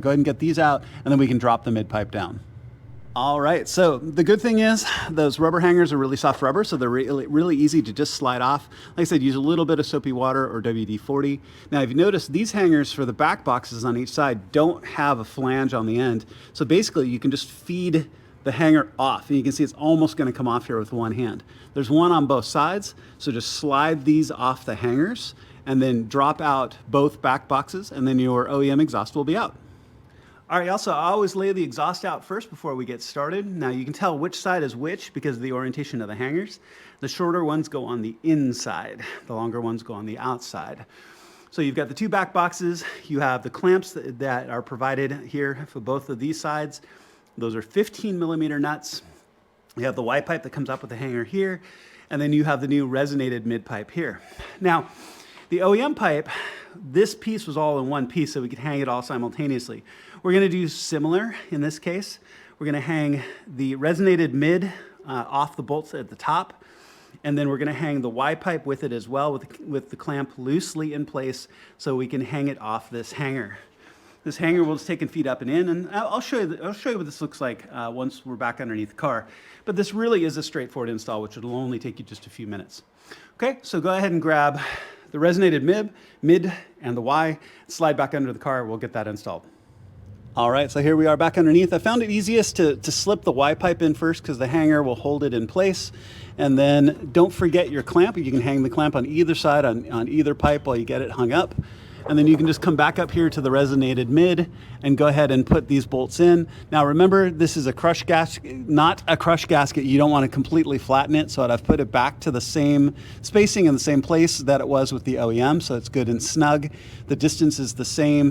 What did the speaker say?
Go ahead and get these out, and then we can drop the mid pipe down. All right, so the good thing is those rubber hangers are really soft rubber, so they're really easy to just slide off. Like I said, use a little bit of soapy water or WD-40. Now, if you notice, these hangers for the back boxes on each side don't have a flange on the end. So basically, you can just feed the hanger off, and you can see it's almost going to come off here with one hand. There's one on both sides, so just slide these off the hangers and then drop out both back boxes, and then your OEM exhaust will be out. All right, also, I always lay the exhaust out first before we get started. Now, you can tell which side is which because of the orientation of the hangers. The shorter ones go on the inside. The longer ones go on the outside. So you've got the two back boxes. You have the clamps that are provided here for both of these sides. Those are 15 millimeter nuts. You have the Y pipe that comes up with the hanger here, and then you have the new resonated mid pipe here. Now, the OEM pipe, this piece was all in one piece, so we could hang it all simultaneously. We're going to do similar in this case. We're going to hang the resonated mid off the bolts at the top, and then we're going to hang the Y pipe with it as well, with the clamp loosely in place, so we can hang it off this hanger. This hanger will just take and feed up and in, and I'll show you what this looks like once we're back underneath the car. But this really is a straightforward install, which will only take you just a few minutes. Okay, so go ahead and grab the resonated mid and the Y, slide back under the car, we'll get that installed. All right, so here we are back underneath. I found it easiest to slip the Y pipe in first because the hanger will hold it in place. And then don't forget your clamp. You can hang the clamp on either side on either pipe while you get it hung up. And then you can just come back up here to the resonated mid and go ahead and put these bolts in. Now remember, this is a crush gasket, not a crush gasket. You don't want to completely flatten it, so I've put it back to the same spacing in the same place that it was with the OEM, so it's good and snug. The distance is the same.